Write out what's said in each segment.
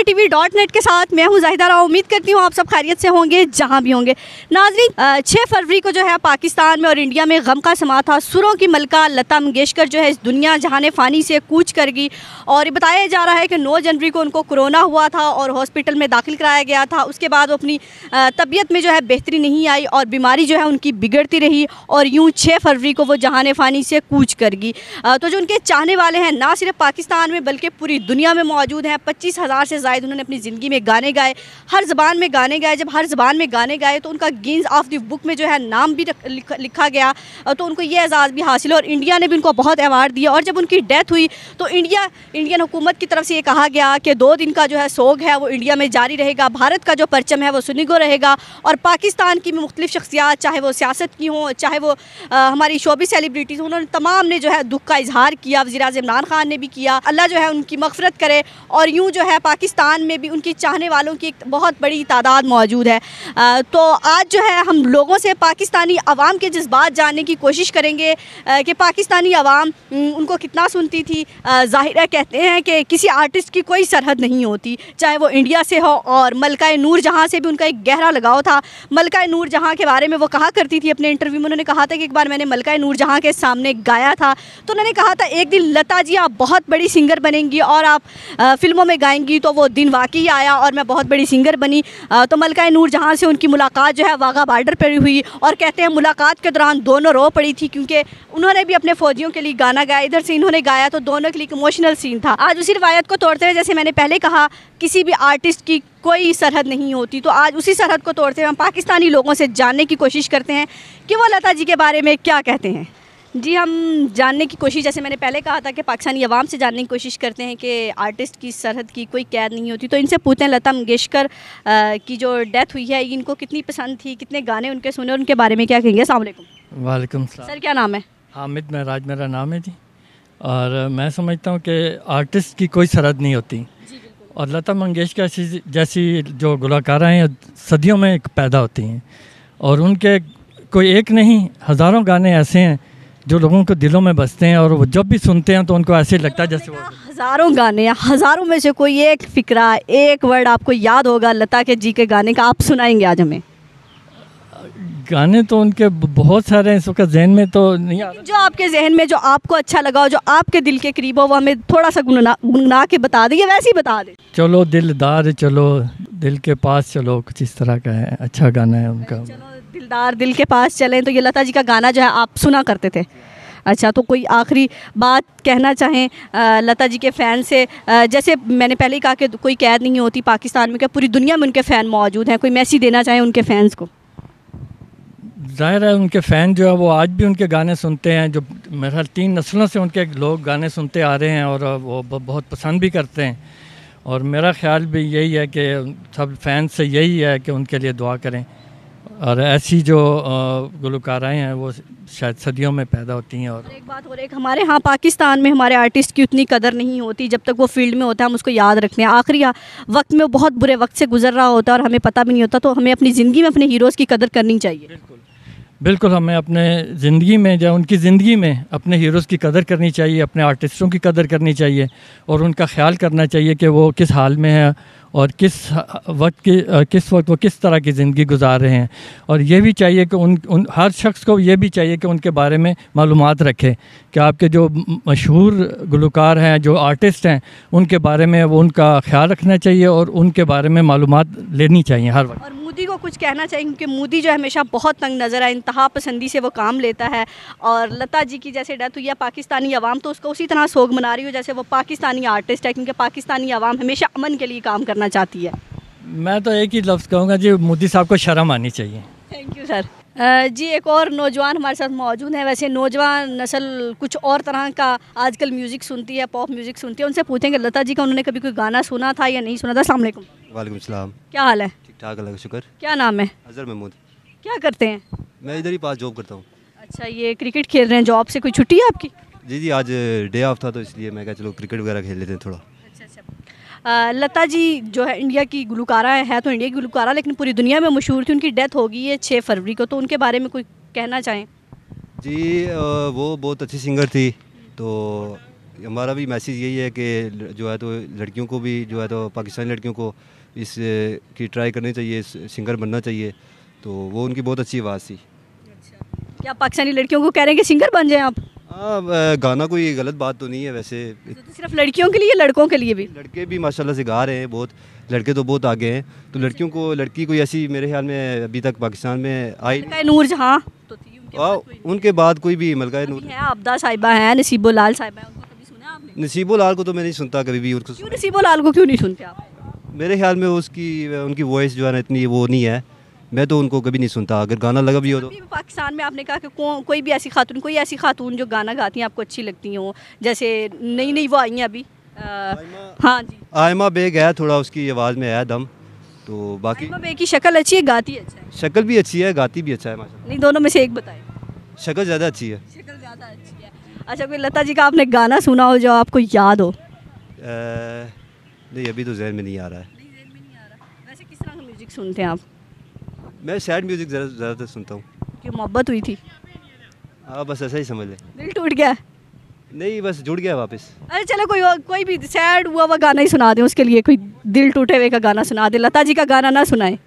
NetTV.net के साथ मैं हूँ जाहिदा राव। उम्मीद करती हूँ आप सब खैरियत से होंगे जहाँ भी होंगे। नाज़रीन, 6 फरवरी को जो है पाकिस्तान में और इंडिया में गम का समा था। सुरों की मलका लता मंगेशकर जो है इस दुनिया जहाने फ़ानी से कूच कर गई और ये बताया जा रहा है कि 9 जनवरी को उनको कोरोना हुआ था और हॉस्पिटल में दाखिल कराया गया था। उसके बाद वो अपनी तबीयत में जो है बेहतरी नहीं आई और बीमारी जो है उनकी बिगड़ती रही और यूँ 6 फरवरी को वो जहाने फ़ानी से कूच कर गई। तो जो उनके चाहने वाले हैं ना सिर्फ पाकिस्तान में बल्कि पूरी दुनिया में मौजूद हैं। 25,000 से ज़ायद उन्होंने अपनी ज़िंदगी में गाने गाए, हर ज़बान में गाने गाए। जब हर ज़बान में गाने गाए तो उनका गिनीज़ ऑफ द बुक में जो है नाम भी लिखा गया, तो उनको ये एजाज़ भी हासिल और इंडिया ने भी उनको बहुत अवार्ड दिया। और जब उनकी डेथ हुई तो इंडियन हुकूमत की तरफ से ये कहा गया कि 2 दिन का जो है सोग है वो इंडिया में जारी रहेगा, भारत का जो परचम है वो सुनिगो रहेगा और पाकिस्तान की मुख्तलिफ़ शख्सियात, चाहे वो सियासत की हों, चाहे वो हमारी शोबी सेलिब्रिटीज़, उन्होंने तमाम ने जो है दुख का इजहार किया। वज़ीर-ए-आज़म इमरान खान ने भी किया। अल्लाह जो है उनकी मग़फ़िरत करे और यूँ जो है पाकिस्तान में भी उनकी चाहने वालों की एक बहुत बड़ी तादाद मौजूद है। तो आज जो है हम लोगों से पाकिस्तानी अवाम के जज्बात जानने की कोशिश करेंगे कि पाकिस्तानी अवाम उनको कितना सुनती थी। ज़ाहिर है कहते हैं कि किसी आर्टिस्ट की कोई सरहद नहीं होती, चाहे वो इंडिया से हो। और मलका नूर जहाँ से भी उनका एक गहरा लगाव था। मलका नूर जहाँ के बारे में वो कहा करती थी अपने इंटरव्यू में, उन्होंने कहा था कि एक बार मैंने मलका नूर जहाँ के सामने गाया था तो उन्होंने कहा था एक दिन लता जी आप बहुत बड़ी सिंगर बनेंगी और आप फिल्मों में गाएंगी। तो वो दिन वाकई आया और मैं बहुत बड़ी सिंगर बनी। तो मलका नूर जहाँ से उनकी मुलाकात जो है वाघा बॉर्डर पर हुई और कहते हैं मुलाकात के दौरान दोनों रो पड़ी थी क्योंकि उन्होंने भी अपने फ़ौजियों के लिए गाना गाया, इधर से इन्होंने गाया, तो दोनों के लिए इमोशनल सीन था। आज उसी रवायत को तोड़ते हुए, जैसे मैंने पहले कहा, किसी भी आर्टिस्ट की कोई सरहद नहीं होती, तो आज उसी सरहद को तोड़ते हुए हम पाकिस्तानी लोगों से जानने की कोशिश करते हैं कि वो लता जी के बारे में क्या कहते हैं। जी, हम जानने की कोशिश, जैसे मैंने पहले कहा था कि पाकिस्तानी अवाम से जानने की कोशिश करते हैं कि आर्टिस्ट की सरहद की कोई कैद नहीं होती। तो इनसे पूछते हैं लता मंगेशकर की जो डेथ हुई है इनको कितनी पसंद थी, कितने गाने उनके सुने और उनके बारे में क्या कहेंगे। अस्सलाम वालेकुम। वालेकुम सलाम। सर क्या नाम है? हामिद महराज मेरा नाम है जी। और मैं समझता हूँ कि आर्टिस्ट की कोई सरहद नहीं होती और लता मंगेशकर जैसी जो गुलकारा हैं सदियों में पैदा होती हैं और उनके कोई एक नहीं हज़ारों गाने ऐसे हैं जो लोगों को दिलों में बसते हैं और वो जब भी सुनते हैं तो उनको ऐसे लगता है जैसे वो हज़ारों गाने या हज़ारों में से कोई एक फ़िक्रा, एक वर्ड आपको याद होगा लता के जी के गाने का, आप सुनाएंगे आज हमें। गाने तो उनके बहुत सारे हैं, इस वक्त जहन में तो नहीं आ रहा। जो आपके जहन में जो आपको अच्छा लगा हो, जो आपके दिल के करीब हो, वो हमें थोड़ा सा गुनगुना के बता दें या वैसे ही बता दें। चलो दिलदार चलो दिल के पास चलो, कुछ इस तरह का है, अच्छा गाना है उनका। चलो दिलदार दिल के पास चलें, तो ये लता जी का गाना जो है आप सुना करते थे। अच्छा, तो कोई आखिरी बात कहना चाहें लता जी के फ़ैन से? जैसे मैंने पहले ही कहा कि कोई कैद नहीं होती पाकिस्तान में, क्या पूरी दुनिया में उनके फ़ैन मौजूद हैं, कोई मैसेज देना चाहें उनके फ़ैन्स को? ज़ाहिर है उनके फ़ैन जो है वो आज भी उनके गाने सुनते हैं, जो मेरे ख्याल 3 नस्लों से उनके लोग गाने सुनते आ रहे हैं और वो बहुत पसंद भी करते हैं। और मेरा ख़्याल भी यही है कि सब फैन से यही है कि उनके लिए दुआ करें और ऐसी जो गुलकाराएँ हैं वो शायद सदियों में पैदा होती हैं। और एक बात और, एक हमारे यहाँ पाकिस्तान में हमारे आर्टिस्ट की उतनी कदर नहीं होती, जब तक वो फील्ड में होता है हम उसको याद रखते हैं। आखिरी वक्त में वो बहुत बुरे वक्त से गुजर रहा होता है और हमें पता भी नहीं होता, तो हमें अपनी ज़िंदगी में अपने हीरोज़ की कदर करनी चाहिए। बिल्कुल हमें अपने ज़िंदगी में जो उनकी ज़िंदगी में अपने हीरोज़ की कदर करनी चाहिए, अपने आर्टिस्टों की कदर करनी चाहिए और उनका ख्याल करना चाहिए कि वो किस हाल में है और किस वक्त वो किस तरह की ज़िंदगी गुजार रहे हैं। और ये भी चाहिए कि उन हर शख्स को ये भी चाहिए कि उनके बारे में मालूमात रखे कि आपके जो मशहूर गुलकार हैं, जो आर्टिस्ट हैं, उनके बारे में वो उनका ख्याल रखना चाहिए और उनके बारे में मालूमात लेनी चाहिए हर वक्त। और मोदी को कुछ कहना चाहिए क्योंकि मोदी जो है हमेशा बहुत तंग नज़र है, इंतहा पसंदी से वो काम लेता है और लता जी की जैसे डेथ हुई है पाकिस्तानी अवाम तो उसको उसी तरह सोग मना रही हो जैसे वो पाकिस्तानी आर्टिस्ट है, क्योंकि पाकिस्तानी अवाम हमेशा अमन के लिए काम करना चाहती है। मैं तो एक ही लफ्ज़ कहूँगा जी, मोदी साहब को शर्म आनी चाहिए। Thank you sir. जी, एक और नौजवान हमारे साथ मौजूद हैं। वैसे नौजवान नस्ल कुछ और तरह का आजकल म्यूज़िक सुनती है, पॉप म्यूज़िक सुनती है। उनसे पूछेंगे लता जी का उन्होंने कभी कोई गाना सुना था या नहीं सुना था। अस्सलाम वालेकुम। वालेकुम सलाम। क्या हाल है? ठीक ठाक, अल्लाह का शुक्र। क्या नाम है? अजहर महमूद। क्या करते हैं? मैं इधर ही पास जॉब करता हूँ। अच्छा, ये क्रिकेट खेल रहे हैं, जॉब से कोई छुट्टी है आपकी? जी आज डे ऑफ था तो इसलिए मैं कहा चलो क्रिकेट वगैरह खेल लेते हैं थोड़ा। लता जी जो है इंडिया की गुलकारा है तो इंडिया की गुलकारा, लेकिन पूरी दुनिया में मशहूर थी। उनकी डेथ हो गई है 6 फरवरी को, तो उनके बारे में कोई कहना चाहें? जी वो बहुत अच्छी सिंगर थी, तो हमारा भी मैसेज यही है कि जो है तो लड़कियों को भी जो है तो पाकिस्तानी लड़कियों को इस की ट्राई करनी चाहिए, सिंगर बनना चाहिए। तो वो उनकी बहुत अच्छी आवाज़ थी। क्या पाकिस्तानी लड़कियों को कह रहे हैं कि सिंगर बन जाएं आप? हाँ, गाना कोई गलत बात तो नहीं है वैसे। तो सिर्फ लड़कियों के लिए, लड़कों के लिए भी? लड़के भी माशाल्लाह से गा रहे हैं बहुत, लड़के तो बहुत आगे हैं। तो लड़कियों को, लड़की कोई ऐसी मेरे ख्याल में अभी तक पाकिस्तान में आई मलका नूरजहां तो थी, उनके बाद कोई भी मलका नूर है, आबदा साहिबा हैं, नसीबो लाल साहिबा हैं, उनको कभी सुना आपने? नसीबो लाल को तो मैं नहीं सुनता कभी भी। क्यों नसीबो लाल को क्यों नहीं सुनते आप? मेरे ख्याल में उनकी वॉइस जो है ना इतनी वो नहीं है, मैं तो उनको कभी नहीं सुनता। अगर गाना लगा भी हो तो पाकिस्तान में आपने कहा कि कोई भी ऐसी खातून जो गाना गाती हैं आपको अच्छी लगती हो, जैसे नई वो आई हैं अभी? हाँ जी, आयमा बेग है, थोड़ा उसकी आवाज़ में है दम। तो बाकी आयमा बेग की शक्ल अच्छी है, गाती अच्छा है? शक्ल भी अच्छी है, गाती भी अच्छा है माशाल्लाह। नहीं, दोनों में से एक बताएं। शक्ल ज़्यादा अच्छी है। शक्ल ज़्यादा अच्छी है। अच्छा, कोई लता जी का आपने गाना सुना हो जो आपको याद हो? नहीं, अभी तो जहन में नहीं आ रहा है। वैसे किस तरह का म्यूजिक सुनते हैं आप? मैं सैड म्यूज़िक ज़्यादातर सुनता हूँ। क्यों, मोहब्बत हुई थी? हाँ, बस ऐसा ही समझ ले। दिल टूट गया? नहीं, बस जुड़ गया वापस। अरे चलो, कोई भी सैड हुआ गाना ही सुना दें उसके लिए, कोई दिल टूटे हुए का गाना सुना दे। लता जी का गाना ना सुनाए?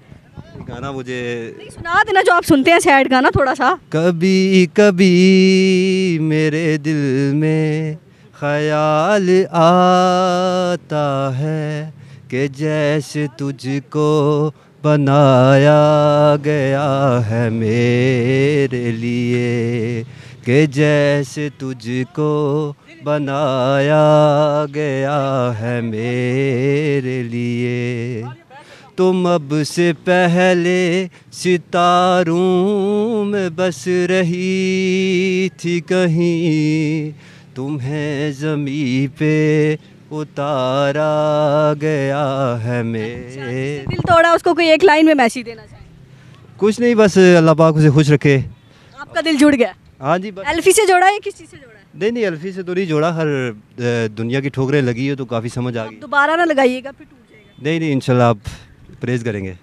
गाना मुझे नहीं, सुना देना जो आप सुनते हैं सैड गाना थोड़ा सा। कभी कभी मेरे दिल में ख्याल आता है कि जैसे तुझको बनाया गया है मेरे लिए, कि जैसे तुझको बनाया गया है मेरे लिए। तुम अब से पहले सितारों में बस रही थी कहीं, तुम्हें ज़मीं पे उतारा गया है मेरे। दिल तोड़ा, उसको कोई एक लाइन में मैसेज देना चाहिए? कुछ नहीं, बस अल्लाह पाक उसे खुश रखे। आपका दिल जुड़ गया? हाँ जी, बस। एल्फी से जोड़ा है, किस चीज़ से जोड़ा है? नहीं, अल्फी से तो नहीं जोड़ा, हर दुनिया की ठोकरें लगी है तो काफ़ी समझ आ गई। दोबारा ना लगाइएगा, फिर टूट जाएगा। नहीं, इंशाल्लाह आप प्रेज़ करेंगे।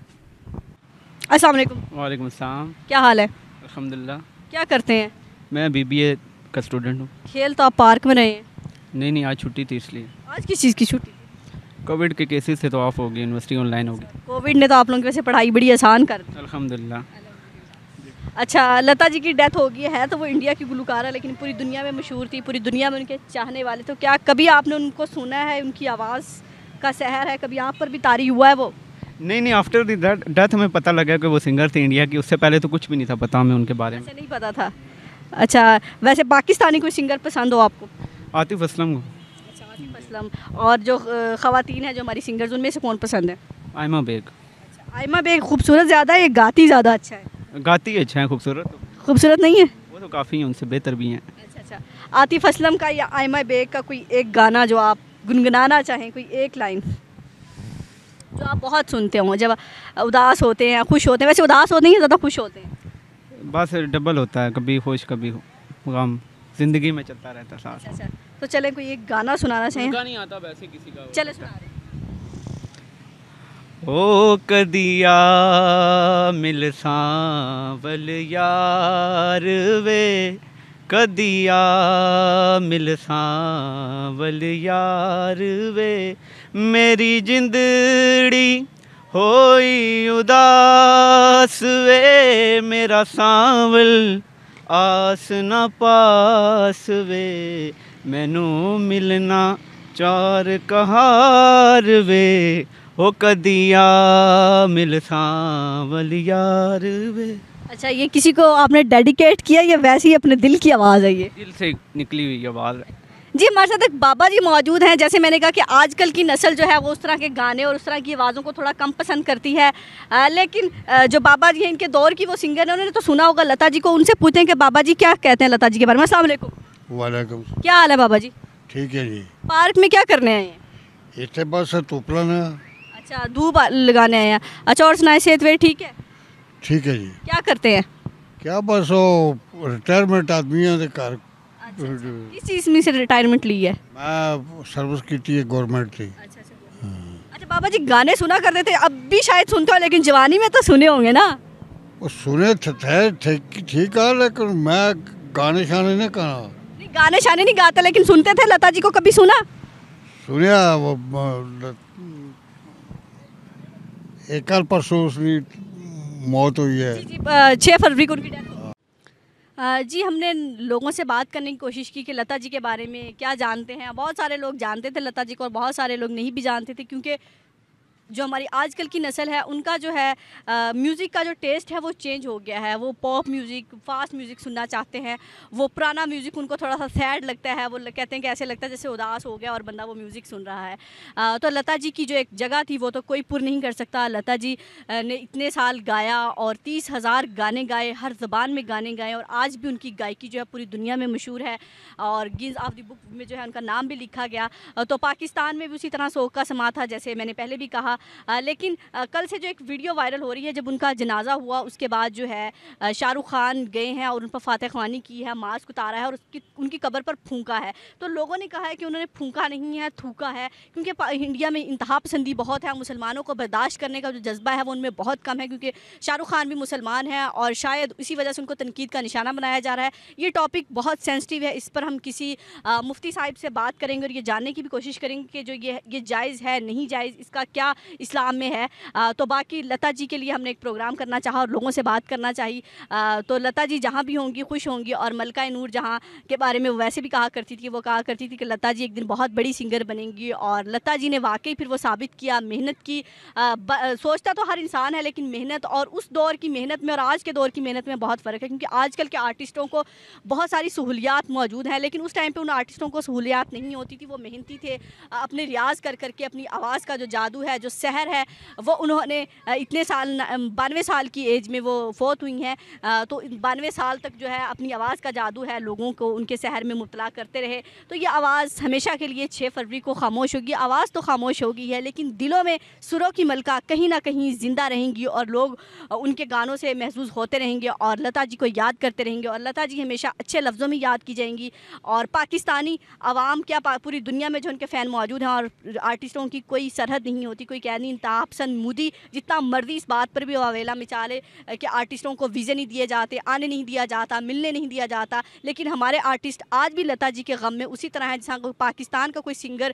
अस्सलाम वालेकुम। वालेकुम अस्सलाम। क्या हाल है? अल्हम्दुलिल्लाह। क्या करते हैं? मैं BBA का स्टूडेंट हूँ। खेल तो आप पार्क में रहे हैं? नहीं, आज छुट्टी थी इसलिए। आज किस चीज़ की छुट्टी? कोविड के केसेस से तो ऑफ हो गई, यूनिवर्सिटी ऑनलाइन हो गई। कोविड ने तो आप लोगों की वैसे पढ़ाई बड़ी आसान कर दी। अल्हम्दुलिल्लाह। अच्छा, लता जी की डेथ हो गई है, तो वो इंडिया की गुलकारा लेकिन पूरी दुनिया में मशहूर थी, पूरी दुनिया में उनके चाहने वाले। तो क्या कभी आपने उनको सुना है, उनकी आवाज़ का सहर है, कभी आप पर भी तारी हुआ है वो? नहीं, आफ्टर द डेथ हमें पता लगा कि वो सिंगर थे इंडिया की। उससे पहले तो कुछ भी नहीं था पता हमें उनके बारे में। ऐसे नहीं पता था? अच्छा, वैसे पाकिस्तानी कोई सिंगर पसंद हो आपको? आतिफ असलम को। अच्छा, आतिफ असलम। और जो ख़वातीन हैं जो हमारी सिंगर्स, उनमें से कौन पसंद है? आयमा बेग। अच्छा, आयमा बेग खूबसूरत ज़्यादा है, गाती ज़्यादा अच्छा है? गाती अच्छा है, खूबसूरत खूबसूरत नहीं है? वो तो काफ़ी हैं, उनसे बेहतर भी हैं। अच्छा, आतिफ असलम का या आयमा बेग का कोई एक गाना जो आप गुनगुनाना चाहें, कोई एक लाइन जो आप बहुत सुनते हो जब उदास होते हैं, खुश होते हैं? वैसे उदास होते हैं या ज़्यादा खुश होते हैं? बस डबल होता है, कभी खुश कभी गम, ज़िंदगी में चलता रहता है साथ। अच्छा, तो चलें कोई एक गाना सुनाना चाहें? नहीं आता वैसे किसी का। चले सुना रहे। ओ कदिया मिल सांवल यार वे, कदिया मिल सांवल यार वे, मेरी जिंदड़ी होई उदास वे, मेरा सांवल आस ना पास वे, मैनू मिलना चार कहार वे, ओ कदिया मिल सांवल यार वे। अच्छा, ये किसी को आपने डेडिकेट किया या वैसे ही अपने दिल की आवाज़ है ये? दिल से निकली हुई आवाज़ है। जी, हमारे साथ एक बाबा जी मौजूद हैं। जैसे मैंने कहा कि आजकल की नस्ल जो है वो उस तरह के गाने और उस तरह की आवाज़ों को थोड़ा कम पसंद करती है, लेकिन जो बाबा जी हैं इनके दौर की वो सिंगर हैं, उन्होंने तो सुना होगा लता जी को। उनसे पूछें कि बाबा जी क्या कहते हैं लता जी के बारे में। अस्सलाम वालेकुम। वालेकुम। क्या हाल है बाबा जी? ठीक है जी। पार्क में क्या करने आए हैं? इतने बस तुपला ना। अच्छा, धूप लगाने आए हैं। अच्छा, और सुनाए, सेहत वेहत ठीक है? ठीक है जी। क्या करते हैं? क्या बस वो रिटायरमेंट आदमियों के घर। किस चीज़ में से रिटायरमेंट ली है? मैं सर्विस की थी, गवर्नमेंट थी। अच्छा बाबा जी, गाने सुना करते थे, अब भी शायद सुनते हो, लेकिन जवानी में तो सुने होंगे ना? वो सुने थे ठीक है, लेकिन मैं गाने शाने नहीं कहा। नहीं, गाने शाने नहीं गाते लेकिन सुनते थे लता जी को, कभी सुना? सुनिया वो एक कल परसों उसकी मौत हुई है। जी 6 फरवरी को उनकी डेथ हुई। जी हमने लोगों से बात करने की कोशिश की कि लता जी के बारे में क्या जानते हैं। बहुत सारे लोग जानते थे लता जी को और बहुत सारे लोग नहीं भी जानते थे, क्योंकि जो हमारी आजकल की नस्ल है उनका जो है म्यूज़िक का जो टेस्ट है वो चेंज हो गया है। वो पॉप म्यूज़िक, फास्ट म्यूज़िक सुनना चाहते हैं। वो पुराना म्यूज़िक उनको थोड़ा सा सैड लगता है। वो कहते हैं कि ऐसे लगता है जैसे उदास हो गया और बंदा वो म्यूज़िक सुन रहा है। तो लता जी की जो एक जगह थी वो तो कोई पूर्ण नहीं कर सकता। लता जी ने इतने साल गाया और 30,000 गाने गाए, हर ज़बान में गाने गाए और आज भी उनकी गायकी जो है पूरी दुनिया में मशहूर है और गिनीज ऑफ द बुक में जो है उनका नाम भी लिखा गया। तो पाकिस्तान में भी उसी तरह शोक का समा था, जैसे मैंने पहले भी कहा। लेकिन कल से जो एक वीडियो वायरल हो रही है, जब उनका जनाजा हुआ उसके बाद जो है शाहरुख खान गए हैं और उन पर फातह ख्वानी की है, मास्क उतारा है और उनकी कब्र पर फूंका है। तो लोगों ने कहा है कि उन्होंने फूंका नहीं है, थूका है, क्योंकि इंडिया में इंतहा पसंदी बहुत है। मुसलमानों को बर्दाश्त करने का जो जज्बा है वो उनमें बहुत कम है, क्योंकि शाहरुख खान भी मुसलमान है और शायद इसी वजह से उनको तनकीद का निशाना बनाया जा रहा है। ये टॉपिक बहुत सेंसिटिव है, इस पर हम किसी मुफ्ती साहिब से बात करेंगे और ये जानने की भी कोशिश करेंगे कि जो ये जायज़ है नहीं जायज़, इसका क्या इस्लाम में है। तो बाकी लता जी के लिए हमने एक प्रोग्राम करना चाहा और लोगों से बात करना चाहिए। तो लता जी जहाँ भी होंगी खुश होंगी। और मलका नूर जहाँ के बारे में वैसे भी कहा करती थी, वो कहा करती थी कि लता जी एक दिन बहुत बड़ी सिंगर बनेंगी और लता जी ने वाकई फिर वो साबित किया। मेहनत की सोचता तो हर इंसान है, लेकिन मेहनत और उस दौर की मेहनत में और आज के दौर की मेहनत में बहुत फ़र्क है, क्योंकि आजकल के आर्टिस्टों को बहुत सारी सहूलियात मौजूद हैं, लेकिन उस टाइम पे उन आर्टिस्टों को सहूलियात नहीं होती थी। वो मेहनती थे, अपने रियाज़ कर करके अपनी आवाज़ का जो जादू है, जो सहर है, वो उन्होंने इतने साल 92 साल की एज में वो फोत हुई हैं। तो 92 साल तक जो है अपनी आवाज़ का जादू है, लोगों को उनके सहर में मुब्तला करते रहे। तो ये आवाज़ हमेशा के लिए 6 फरवरी को खामोश होगी। आवाज़ तो खामोश होगी है, लेकिन दिलों में सुरों की मलका कहीं ना कहीं ज़िंदा रहेंगी और लोग उनके गानों से महसूस होते रहेंगे और लता जी को याद करते रहेंगे और लता जी हमेशा अच्छे लफ्ज़ों में याद की जाएंगी। और पाकिस्तानी अवाम क्या पूरी दुनिया में जो उनके फ़ैन मौजूद हैं और आर्टिस्टों की कोई सरहद नहीं होती, कोई कह नहीं। इंतहा पसंद मोदी जितना मर्जी इस बात पर भी वावेला मिचाले कि आर्टिस्टों को वीज़े नहीं दिए जाते, आने नहीं दिया जाता, मिलने नहीं दिया जाता, लेकिन हमारे आर्टिस्ट आज भी लता जी के गम में उसी तरह है। जैसा पाकिस्तान का कोई सिंगर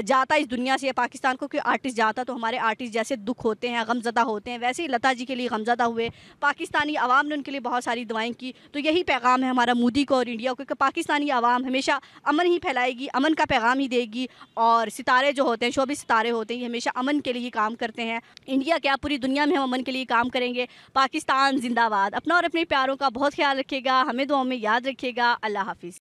जाता इस दुनिया से या पाकिस्तान को कोई आर्टिस्ट जाता तो हमारे आर्टिस्ट जैसे दुख होते हैं, गमज़दा होते हैं, वैसे ही लता जी के लिए गमज़दा हुए। पाकिस्तानी आवाम ने उनके लिए बहुत सारी दुआएं की। तो यही पैगाम है हमारा मोदी को और इंडिया को कि पाकिस्तानी आवाम हमेशा अमन ही फैलाएगी, अमन का पैगाम ही देगी। और सितारे जो होते हैं, 24 सितारे होते हैं, ये हमेशा अमन के लिए काम करते हैं। इंडिया क्या पूरी दुनिया में हम अमन के लिए काम करेंगे। पाकिस्तान जिंदाबाद। अपना और अपने प्यारों का बहुत ख्याल रखिएगा, हमें दुआओं में याद रखिएगा। अल्लाह हाफिज़।